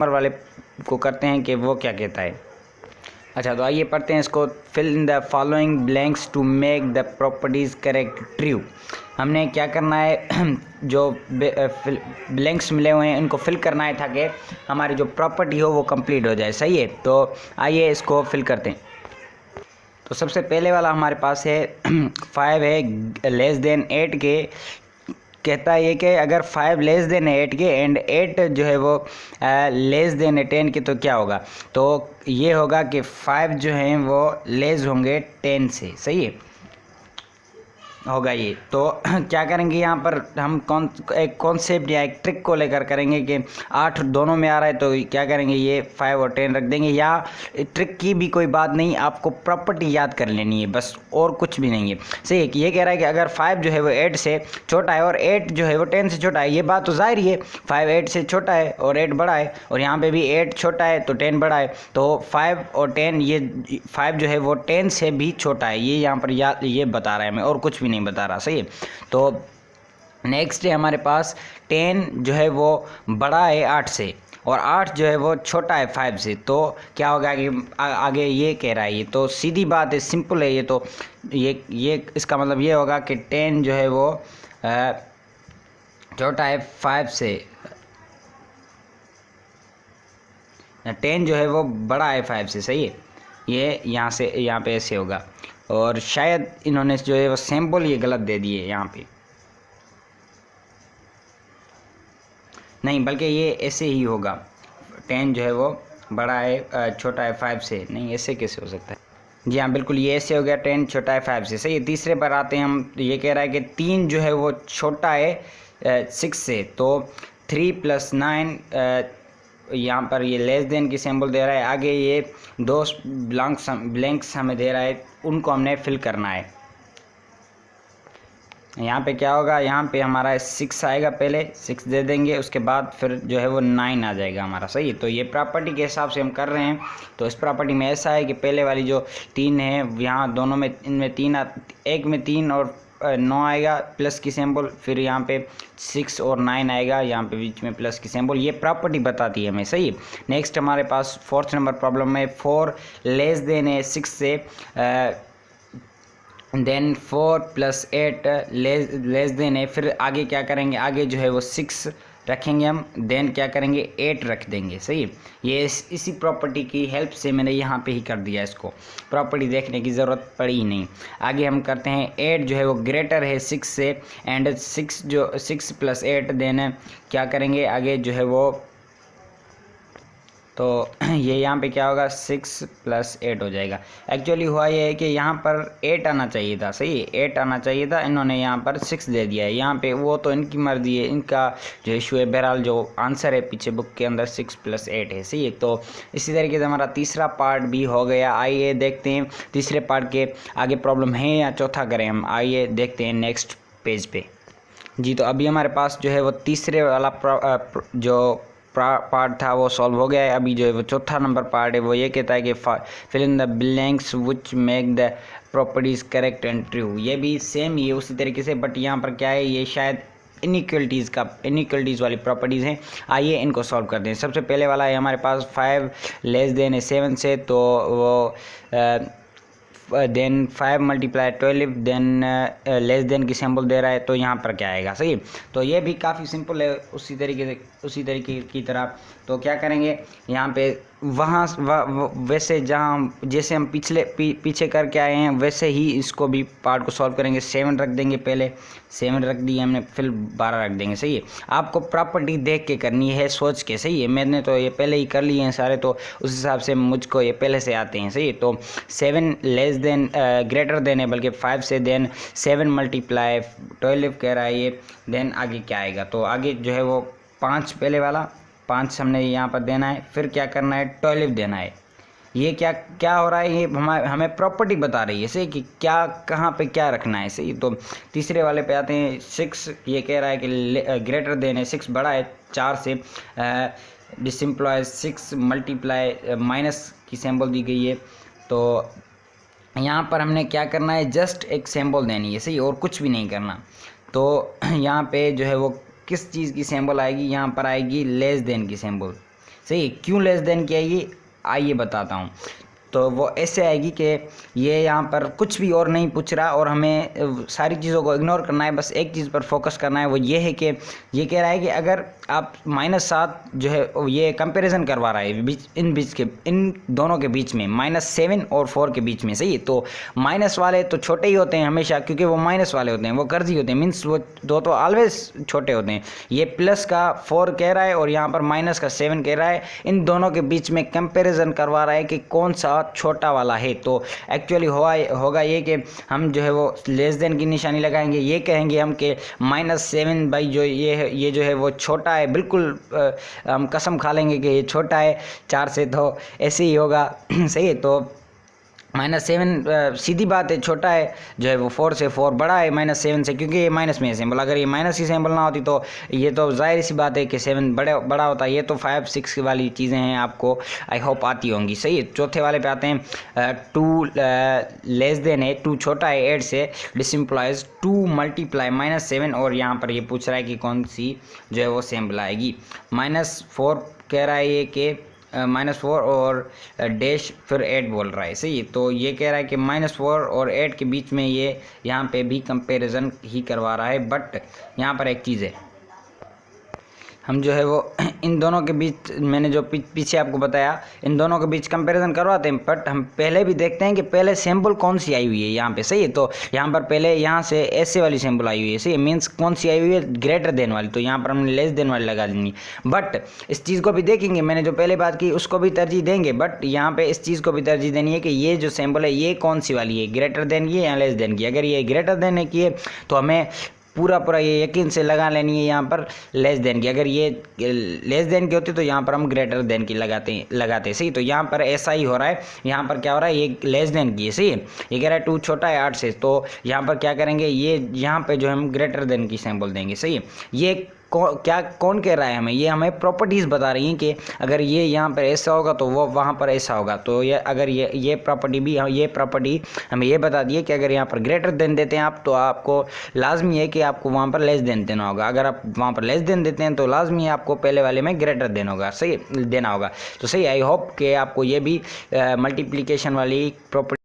Number वाले को करते हैं कि वो क्या कहता है। अच्छा, तो आइए पढ़ते हैं इसको। Fill in the following blanks to make the properties correct true. हमने क्या करना है, जो ब्लैंक्स मिले हुए हैं इनको फिल करना है ताकि हमारी जो प्रॉपर्टी हो वो कंप्लीट हो जाए। सही है, तो आइए इसको फिल करते हैं। तो सबसे पहले वाला हमारे पास है 5 है लेस देन 8 के। कहता है ये कि अगर 5 लेस देन 8 के एंड 8 जो है वो लेस देन 10 के, तो क्या होगा। तो ये होगा कि 5 जो हैं वो लेस होंगे 10 से। सही है, होगा ये। तो क्या करेंगे यहाँ पर हम एक कॉन्सेप्ट या एक ट्रिक को लेकर करेंगे कि 8 दोनों में आ रहा है, तो क्या करेंगे ये 5 और 10 रख देंगे। या ट्रिक की भी कोई बात नहीं, आपको प्रॉपर्टी याद कर लेनी है बस, और कुछ भी नहीं है। सही है कि ये कह रहा है कि अगर 5 जो है वो 8 से छोटा है और 8 जो है वो 10 से छोटा है, ये बात तो जाहिर ही है। 5 8 से छोटा है और 8 बड़ा है, और यहाँ पे भी 8 छोटा है तो 10 बड़ा है। तो 5 और 10, ये 5 जो है वो 10 से भी छोटा है, ये यहाँ पर ये बता रहा है हमें, और कुछ भी नहीं बता रहा। सही है, तो नेक्स्ट है हमारे पास 10 जो है वो बड़ा है 8 से, और 8 जो है वो छोटा है 5 से। तो क्या होगा कि आगे ये कह रहा है, ये तो सीधी बात है, सिंपल है ये। तो ये इसका मतलब ये होगा कि 10 जो है वो छोटा है 5 से, 10 जो है वो बड़ा है 5 से। सही है, ये यहाँ से यहाँ पे ऐसे होगा, और शायद इन्होंने जो है वो सैम्पल ये गलत दे दिए यहाँ पे, नहीं बल्कि ये ऐसे ही होगा। 10 जो है वो बड़ा है छोटा है 5 से, नहीं ऐसे कैसे हो सकता है। जी हाँ, बिल्कुल ये ऐसे हो गया, 10 छोटा है 5 से। सही है, तीसरे पर आते हैं हम। ये कह रहा है कि 3 जो है वो छोटा है 6 से, तो 3 + 9 यहाँ पर ये लेस देन की सिंबल दे रहा है। आगे ये 2 ब्लैंक्स हमें दे रहा है, उनको हमने फिल करना है। यहाँ पे क्या होगा, यहाँ पे हमारा 6 आएगा, पहले 6 दे देंगे, उसके बाद फिर जो है वो 9 आ जाएगा हमारा। सही है, तो ये प्रॉपर्टी के हिसाब से हम कर रहे हैं। तो इस प्रॉपर्टी में ऐसा है कि पहले वाली जो 3 है, यहाँ दोनों में, इनमें 3 एक में 3 और 9 आएगा प्लस की सिंबल, फिर यहाँ पे 6 और 9 आएगा, यहाँ पे बीच में प्लस की सिंबल। ये प्रॉपर्टी बताती है हमें। सही है, नेक्स्ट हमारे पास 4th नंबर प्रॉब्लम में 4 लेस देन है 6 से, देन 4 + 8 लेस देन है। फिर आगे क्या करेंगे, आगे जो है वो 6 रखेंगे हम, देन क्या करेंगे 8 रख देंगे। सही है, ये इसी प्रॉपर्टी की हेल्प से मैंने यहाँ पे ही कर दिया, इसको प्रॉपर्टी देखने की ज़रूरत पड़ी ही नहीं। आगे हम करते हैं 8 जो है वो ग्रेटर है 6 से, एंड 6 + 8 देन क्या करेंगे आगे जो है वो, तो ये यहाँ पे क्या होगा 6 + 8 हो जाएगा। एक्चुअली हुआ ये है कि यहाँ पर 8 आना चाहिए था। सही है, 8 आना चाहिए था, इन्होंने यहाँ पर 6 दे दिया है। यहाँ पे वो तो इनकी मर्जी है, इनका जो इशू है। बहरहाल जो आंसर है पीछे बुक के अंदर 6 + 8 है। सही है, तो इसी तरीके से हमारा तीसरा पार्ट भी हो गया। आइए देखते हैं तीसरे पार्ट के आगे प्रॉब्लम है या चौथा करें हम। आइए देखते हैं नेक्स्ट पेज पे। जी, तो अभी हमारे पास जो है वो तीसरे वाला जो पार्ट था वो सॉल्व हो गया है। अभी जो है वो चौथा नंबर पार्ट है, वो ये कहता है कि fill in the blanks which make the properties correct and true. ये भी सेम ही है उसी तरीके से, बट यहाँ पर क्या है, ये शायद इनइक्वलिटीज़ वाली प्रॉपर्टीज़ हैं। आइए इनको सॉल्व करते हैं। सबसे पहले वाला है हमारे पास 5 लेस देन है 7 से, तो वो देन 5 × 12 देन लेस देन की सिंबल दे रहा है, तो यहाँ पर क्या आएगा। सही, तो ये भी काफ़ी सिंपल है उसी तरीके की तरह। तो क्या करेंगे यहाँ पे वैसे जैसे हम पीछे करके आए हैं वैसे ही इसको भी पार्ट को सॉल्व करेंगे। 7 रख देंगे, पहले 7 रख दिए हमने, फिर 12 रख देंगे। सही है, आपको प्रॉपर्टी देख के करनी है, सोच के। सही है, मैंने तो ये पहले ही कर लिए हैं सारे, तो उस हिसाब से मुझको ये पहले से आते हैं। सही है, तो 7 लेस देन ग्रेटर देन है बल्कि 5 से, देन 7 × 12 कह रहा है ये। देन आगे क्या आएगा, तो आगे जो है वो 5 पहले वाला 5 हमने यहाँ पर देना है, फिर क्या करना है 12 देना है। ये क्या हो रहा है, ये हमें प्रॉपर्टी बता रही है। सही कि क्या कहाँ पे क्या रखना है। सही, तो तीसरे वाले पे आते हैं 6। ये कह रहा है कि ग्रेटर देन है 6 बड़ा है 4 से, दिस इम्प्लॉयज 6 × माइनस की सिंबल दी गई है। तो यहाँ पर हमने क्या करना है, जस्ट एक सिंबल देनी है। सही, और कुछ भी नहीं करना। तो यहाँ पे जो है वो किस चीज़ की सिंबल आएगी, यहाँ पर आएगी लेस देन की सिंबल। सही, क्यों लेस देन की आएगी आइए बताता हूँ। तो वो ऐसे आएगी कि ये यहाँ पर कुछ भी और नहीं पूछ रहा और हमें सारी चीज़ों को इग्नोर करना है, बस एक चीज़ पर फोकस करना है। वो ये है कि ये कह रहा है कि अगर आप -7 जो है ये कंपैरिजन करवा रहा है इन दोनों के बीच में, -7 और 4 के बीच में। सही है, तो माइनस वाले तो छोटे ही होते हैं हमेशा, क्योंकि वो माइनस वाले होते हैं, वो कर्जी होते हैं, मीन्स वो दो तो ऑलवेज छोटे होते हैं। ये प्लस का 4 कह रहा है और यहाँ पर माइनस का 7 कह रहा है। इन दोनों के बीच में कंपैरिजन करवा रहा है कि कौन सा छोटा वाला है। तो एक्चुअली होगा ये कि हम जो है वो लेस देन की निशानी लगाएंगे, ये कहेंगे हम कि -7 भाई जो ये जो है वो छोटा है, बिल्कुल हम कसम खा लेंगे कि ये छोटा है 4 से, तो ऐसे ही होगा। सही है, तो -7 सीधी बात है, छोटा है जो है वो 4 से 4 बड़ा है -7 से, क्योंकि ये माइनस में है सिंबल। अगर ये माइनस की सिंबल ना होती तो ये तो जाहिर सी बात है कि 7 बड़ा होता है। ये तो 5 6 वाली चीज़ें हैं, आपको आई होप आती होंगी। सही है, चौथे वाले पे आते हैं। 2 लेस देन है, 2 छोटा है 8 से, दिस इम्प्लाइज 2 मल्टीप्लाई -7 और यहाँ पर ये पूछ रहा है कि कौन सी जो है वो सिंबल आएगी। -4 कह रहा है ये कि -4 और डैश फिर 8 बोल रहा है। सही है, तो ये कह रहा है कि -4 और 8 के बीच में ये यहाँ पे भी कंपैरिजन ही करवा रहा है। बट यहाँ पर एक चीज़ है, हम जो है वो इन दोनों के बीच, मैंने जो पीछे आपको बताया, इन दोनों के बीच कंपैरिजन करवाते हैं। बट हम पहले भी देखते हैं कि पहले सिंबल कौन सी आई हुई है यहाँ पे। सही है, तो यहाँ पर पहले यहाँ से ऐसे वाली सिंबल आई हुई है। सही है, मीन्स कौन सी आई हुई है, ग्रेटर देन वाली, तो यहाँ पर हमने लेस देन वाली लगा देनी। बट इस चीज़ को भी देखेंगे, मैंने जो पहले बात की उसको भी तरजीह देंगे, बट यहाँ पे इस चीज़ को भी तरजीह देनी है कि ये जो सिंबल है ये कौन सी वाली है, ग्रेटर देन की या लेस देन की। अगर ये ग्रेटर देन की है तो हमें पूरा ये यकीन से लगा लेनी है यहाँ पर लेस देन की। अगर ये लेस देन की होती तो यहाँ पर हम ग्रेटर देन की लगाते। सही, तो यहाँ पर ऐसा ही हो रहा है। यहाँ पर क्या हो रहा है, ये लेस देन की है। सही है, ये कह रहा है 2 छोटा है 8 से, तो यहाँ पर क्या करेंगे, ये यहाँ पे जो हम ग्रेटर देन की सिंबल देंगे। सही है, ये कौन कह रहा है हमें, ये हमें प्रॉपर्टीज़ बता रही हैं कि अगर ये यहाँ पर ऐसा होगा तो वो वहाँ पर ऐसा होगा। तो ये अगर ये प्रॉपर्टी भी, ये प्रॉपर्टी हमें ये बता दी है कि अगर यहाँ पर ग्रेटर देन देते हैं आप, तो आपको लाजमी है कि आपको वहाँ पर लेस देन देना होगा। अगर आप वहाँ पर लेस देन देते हैं तो लाजमी है आपको पहले वाले में ग्रेटर देन होगा। सही देना होगा। तो सही, आई होप कि आपको ये भी मल्टीप्लिकेशन वाली प्रॉपर्टी